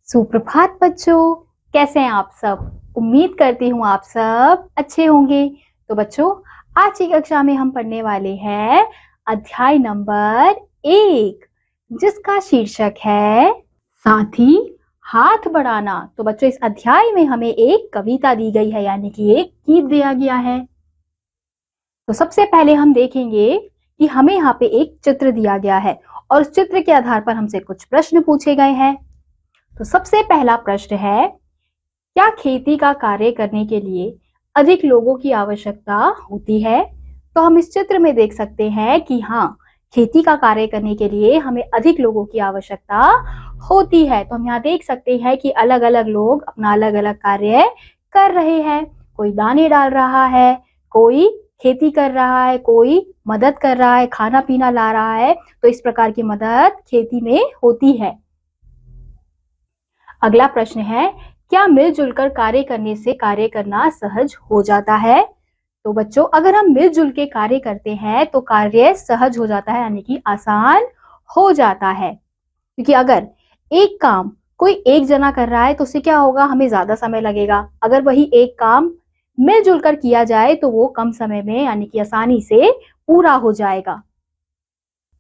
सुप्रभात बच्चों, कैसे हैं आप सब। उम्मीद करती हूँ आप सब अच्छे होंगे। तो बच्चों, आज की कक्षा में हम पढ़ने वाले हैं अध्याय नंबर 1, जिसका शीर्षक है साथी हाथ बढ़ाना। तो बच्चों, इस अध्याय में हमें एक कविता दी गई है, यानी कि एक गीत दिया गया है। तो सबसे पहले हम देखेंगे कि हमें यहाँ पे एक चित्र दिया गया है और उस चित्र के आधार पर हमसे कुछ प्रश्न पूछे गए हैं। तो सबसे पहला प्रश्न है, क्या खेती का कार्य करने के लिए अधिक लोगों की आवश्यकता होती है? तो हम इस चित्र में देख सकते हैं कि हाँ, खेती का कार्य करने के लिए हमें अधिक लोगों की आवश्यकता होती है। तो हम यहाँ देख सकते हैं कि अलग अलग लोग अपना अलग अलग कार्य कर रहे हैं। कोई दाने डाल रहा है, कोई खेती कर रहा है, कोई मदद कर रहा है, खाना पीना ला रहा है। तो इस प्रकार की मदद खेती में होती है। अगला प्रश्न है, क्या मिलजुल कर कार्य करने से कार्य करना सहज हो जाता है? तो बच्चों, अगर हम मिलजुल के कार्य करते हैं तो कार्य सहज हो जाता है, यानी कि आसान हो जाता है। क्योंकि अगर एक काम कोई एक जना कर रहा है तो उससे क्या होगा, हमें ज्यादा समय लगेगा। अगर वही एक काम मिलजुल कर किया जाए तो वो कम समय में, यानी कि आसानी से पूरा हो जाएगा।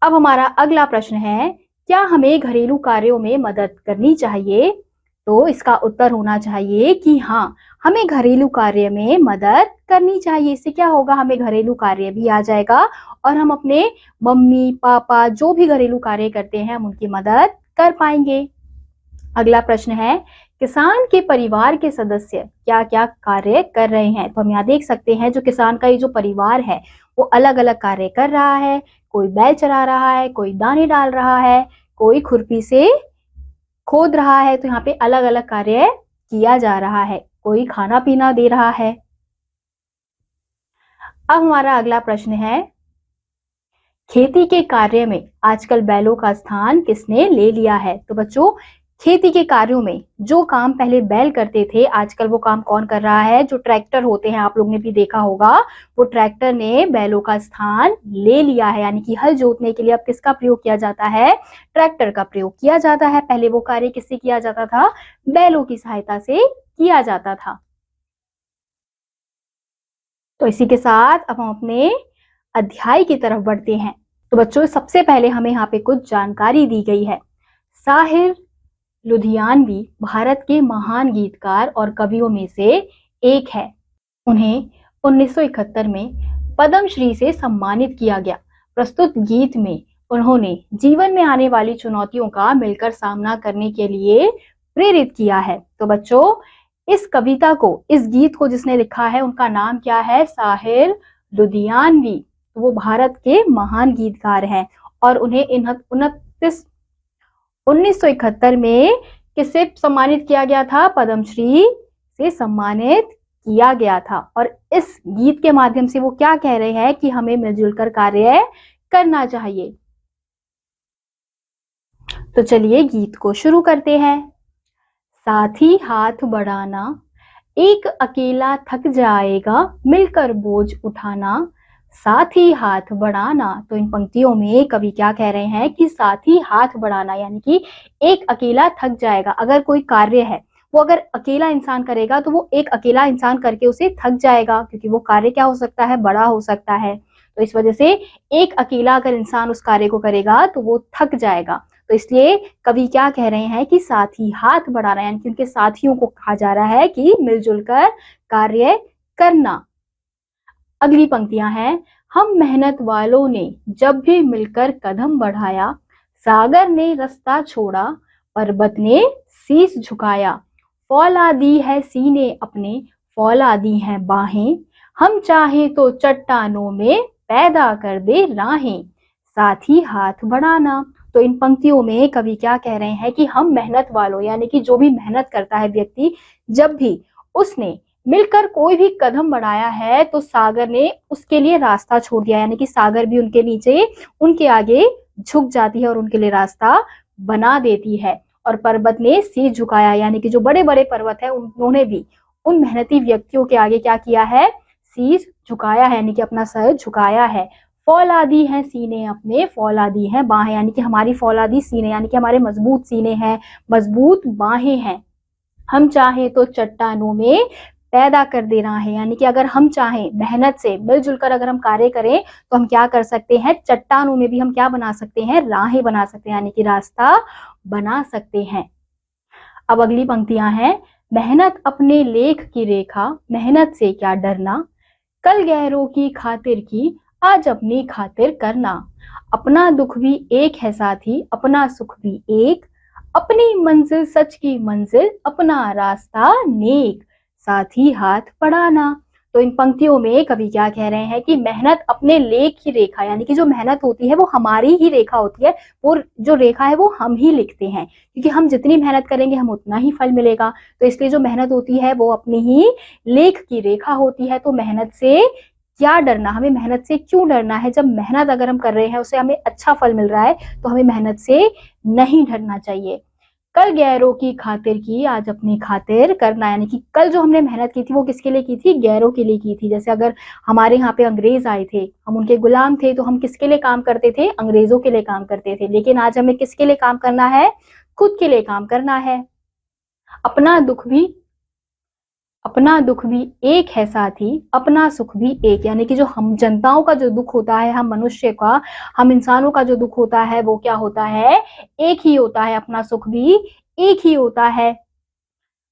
अब हमारा अगला प्रश्न है, क्या हमें घरेलू कार्यों में मदद करनी चाहिए? तो इसका उत्तर होना चाहिए कि हाँ, हमें घरेलू कार्य में मदद करनी चाहिए। इससे क्या होगा, हमें घरेलू कार्य भी आ जाएगा और हम अपने मम्मी पापा जो भी घरेलू कार्य करते हैं हम उनकी मदद कर पाएंगे। अगला प्रश्न है, किसान के परिवार के सदस्य क्या क्या कार्य कर रहे हैं? तो हम यहाँ देख सकते हैं जो किसान का ये जो परिवार है वो अलग अलग कार्य कर रहा है। कोई बैल चरा रहा है, कोई दाने डाल रहा है, कोई खुरपी से खोद रहा है। तो यहाँ पे अलग अलग कार्य किया जा रहा है। कोई खाना पीना दे रहा है। अब हमारा अगला प्रश्न है, खेती के कार्य में आजकल बैलों का स्थान किसने ले लिया है? तो बच्चों, खेती के कार्यों में जो काम पहले बैल करते थे, आजकल वो काम कौन कर रहा है? जो ट्रैक्टर होते हैं, आप लोगों ने भी देखा होगा, वो ट्रैक्टर ने बैलों का स्थान ले लिया है। यानी कि हल जोतने के लिए अब किसका प्रयोग किया जाता है? ट्रैक्टर का प्रयोग किया जाता है। पहले वो कार्य किससे किया जाता था? बैलों की सहायता से किया जाता था। तो इसी के साथ अब हम अपने अध्याय की तरफ बढ़ते हैं। तो बच्चों, सबसे पहले हमें यहाँ पे कुछ जानकारी दी गई है। साहिर लुधियानवी भारत के महान गीतकार और कवियों में से एक है। उन्हें 1971 में पद्मश्री से सम्मानित किया गया। प्रस्तुत गीत में उन्होंने जीवन में आने वाली चुनौतियों का मिलकर सामना करने के लिए प्रेरित किया है। तो बच्चों, इस कविता को, इस गीत को जिसने लिखा है उनका नाम क्या है? साहिर लुधियानवी। तो वो भारत के महान गीतकार हैं और उन्हें 1971 में किससे सम्मानित किया गया था? पद्मश्री से सम्मानित किया गया था। और इस गीत के माध्यम से वो क्या कह रहे हैं कि हमें मिलजुल कर कार्य करना चाहिए। तो चलिए गीत को शुरू करते हैं। साथी हाथ बढ़ाना, एक अकेला थक जाएगा, मिलकर बोझ उठाना। साथी हाथ बढ़ाना। तो इन पंक्तियों में कवि क्या कह रहे हैं कि साथी हाथ बढ़ाना, यानी कि एक अकेला थक जाएगा। अगर कोई कार्य है वो अगर अकेला इंसान करेगा तो वो एक अकेला इंसान करके उसे थक जाएगा, क्योंकि वो कार्य क्या हो सकता है? बड़ा हो सकता है। तो इस वजह से एक अकेला अगर इंसान उस कार्य को करेगा तो वो थक जाएगा। तो इसलिए कवि क्या कह रहे हैं कि साथी हाथ बढ़ाना, यानी कि उनके साथियों को कहा जा रहा है कि मिलजुल कर कार्य करना। अगली पंक्तियां हैं, हम मेहनत वालों ने जब भी मिलकर कदम बढ़ाया, सागर ने रास्ता छोड़ा, पर्वत ने शीश झुकाया। फौला दी है सीने अपने, फौला दी हैं बाहें, हम चाहे तो चट्टानों में पैदा कर दे राहें। साथी हाथ बढ़ाना। तो इन पंक्तियों में कवि क्या कह रहे हैं कि हम मेहनत वालों, यानी कि जो भी मेहनत करता है व्यक्ति, जब भी उसने मिलकर कोई भी कदम बढ़ाया है तो सागर ने उसके लिए रास्ता छोड़ दिया, यानी कि सागर भी उनके नीचे, उनके आगे झुक जाती है और उनके लिए रास्ता बना देती है। और पर्वत ने शीश झुकाया, यानी कि जो बड़े बड़े पर्वत है उन्होंने भी उन मेहनती व्यक्तियों के आगे क्या किया है? शीश झुकाया है, यानी कि अपना सर झुकाया है। फौलादी हैं सीने अपने, फौलादी हैं बाहें, यानी कि हमारी फौलादी सीने यानी कि हमारे मजबूत सीने हैं, मजबूत बाहें हैं। हम चाहें तो चट्टानों में पैदा कर देना है, यानी कि अगर हम चाहें मेहनत से मिलजुल कर अगर हम कार्य करें तो हम क्या कर सकते हैं, चट्टानों में भी हम क्या बना सकते हैं, राहें बना सकते हैं, यानी कि रास्ता बना सकते हैं। अब अगली पंक्तियां हैं, मेहनत अपने लेख की रेखा, मेहनत से क्या डरना, कल गैरों की खातिर की, आज अपनी खातिर करना, अपना दुख भी एक है साथी, अपना सुख भी एक, अपनी मंजिल सच की मंजिल, अपना रास्ता नेक, साथ ही हाथ बढ़ाना। तो इन पंक्तियों में कवि क्या कह रहे हैं कि मेहनत अपने लेख की रेखा, यानी कि जो मेहनत होती है वो हमारी ही रेखा होती है, वो जो रेखा है वो हम ही लिखते हैं, क्योंकि हम जितनी मेहनत करेंगे हम उतना ही फल मिलेगा। तो इसलिए जो मेहनत होती है वो अपनी ही लेख की रेखा होती है। तो मेहनत से क्या डरना, हमें मेहनत से क्यों डरना है, जब मेहनत अगर हम कर रहे हैं उससे हमें अच्छा फल मिल रहा है तो हमें मेहनत से नहीं डरना चाहिए। कल गैरों की खातिर की, आज अपनी खातिर करना, यानी कि कल जो हमने मेहनत की थी वो किसके लिए की थी, गैरों के लिए की थी। जैसे अगर हमारे यहाँ पे अंग्रेज आए थे, हम उनके गुलाम थे, तो हम किसके लिए काम करते थे, अंग्रेजों के लिए काम करते थे। लेकिन आज हमें किसके लिए काम करना है, खुद के लिए काम करना है। अपना दुख भी एक है साथी, अपना सुख भी एक, यानी कि जो हम जनताओं का जो दुख होता है, हम मनुष्य का, हम इंसानों का जो दुख होता है वो क्या होता है, एक ही होता है, अपना सुख भी एक ही होता है।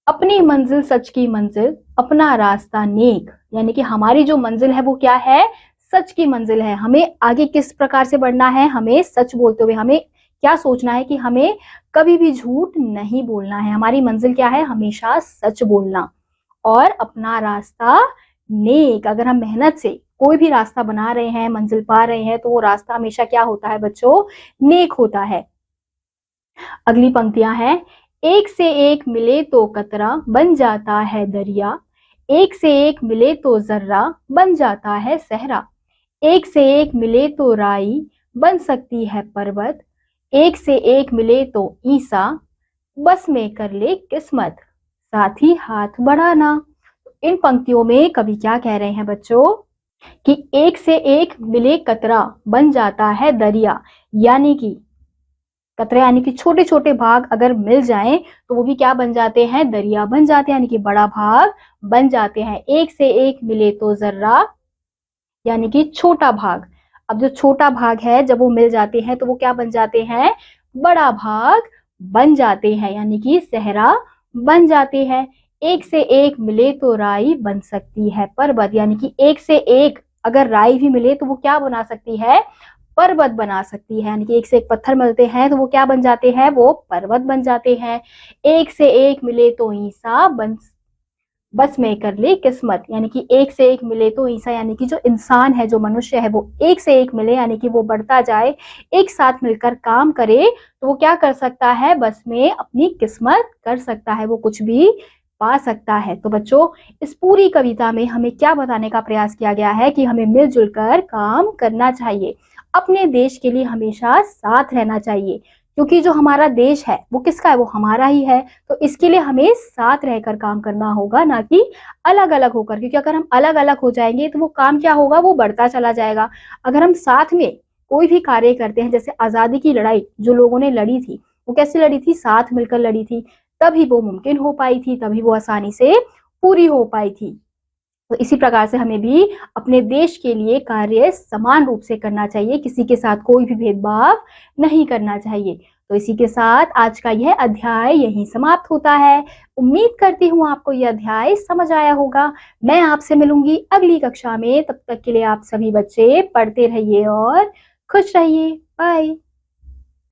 अपनी मंजिल सच की मंजिल, अपना रास्ता नेक, यानी कि हमारी जो मंजिल है वो क्या है, सच की मंजिल है। हमें आगे किस प्रकार से बढ़ना है, हमें सच बोलते हुए, हमें क्या सोचना है कि हमें कभी भी झूठ नहीं बोलना है। हमारी मंजिल क्या है, हमेशा सच बोलना। और अपना रास्ता नेक, अगर हम मेहनत से कोई भी रास्ता बना रहे हैं, मंजिल पा रहे हैं, तो वो रास्ता हमेशा क्या होता है बच्चों, नेक होता है। अगली पंक्तियां हैं, एक से एक मिले तो कतरा बन जाता है दरिया, एक से एक मिले तो जर्रा बन जाता है सहरा, एक से एक मिले तो राई बन सकती है पर्वत, एक से एक मिले तो ईसा बस में कर ले किस्मत, साथ ही हाथ बढ़ाना। इन पंक्तियों में कवि क्या कह रहे हैं बच्चों कि एक से एक मिले कतरा बन जाता है दरिया, यानी कि कतरे यानी कि छोटे छोटे भाग अगर मिल जाएं तो वो भी क्या बन जाते हैं, दरिया बन जाते हैं, यानी कि बड़ा भाग बन जाते हैं। एक से एक मिले तो जर्रा, यानी कि छोटा भाग। अब जो छोटा भाग है जब वो मिल जाते हैं तो वो क्या बन जाते हैं, बड़ा भाग बन जाते हैं, यानी कि सहरा बन जाते हैं। एक से एक मिले तो राई बन सकती है पर्वत, यानी कि एक से एक अगर राई भी मिले तो वो क्या बना सकती है, पर्वत बना सकती है। यानी कि एक से एक पत्थर मिलते हैं तो वो क्या बन जाते हैं, वो पर्वत बन जाते हैं। एक से एक मिले तो ईसा बस में कर ले किस्मत, यानी कि एक से एक मिले तो ईसा, यानी कि जो इंसान है, जो मनुष्य है, वो एक से एक मिले, यानी कि वो बढ़ता जाए, एक साथ मिलकर काम करे तो वो क्या कर सकता है, बस में अपनी किस्मत कर सकता है, वो कुछ भी पा सकता है। तो बच्चों, इस पूरी कविता में हमें क्या बताने का प्रयास किया गया है कि हमें मिलजुल कर काम करना चाहिए, अपने देश के लिए हमेशा साथ रहना चाहिए, क्योंकि जो हमारा देश है वो किसका है, वो हमारा ही है। तो इसके लिए हमें साथ रहकर काम करना होगा, ना कि अलग अलग होकर, क्योंकि अगर हम अलग अलग हो जाएंगे तो वो काम क्या होगा, वो बढ़ता चला जाएगा। अगर हम साथ में कोई भी कार्य करते हैं, जैसे आजादी की लड़ाई जो लोगों ने लड़ी थी वो कैसे लड़ी थी, साथ मिलकर लड़ी थी, तभी वो मुमकिन हो पाई थी, तभी वो आसानी से पूरी हो पाई थी। तो इसी प्रकार से हमें भी अपने देश के लिए कार्य समान रूप से करना चाहिए, किसी के साथ कोई भी भेदभाव नहीं करना चाहिए। तो इसी के साथ आज का यह अध्याय यहीं समाप्त होता है। उम्मीद करती हूँ आपको यह अध्याय समझ आया होगा। मैं आपसे मिलूंगी अगली कक्षा में, तब तक के लिए आप सभी बच्चे पढ़ते रहिए और खुश रहिए। बाय।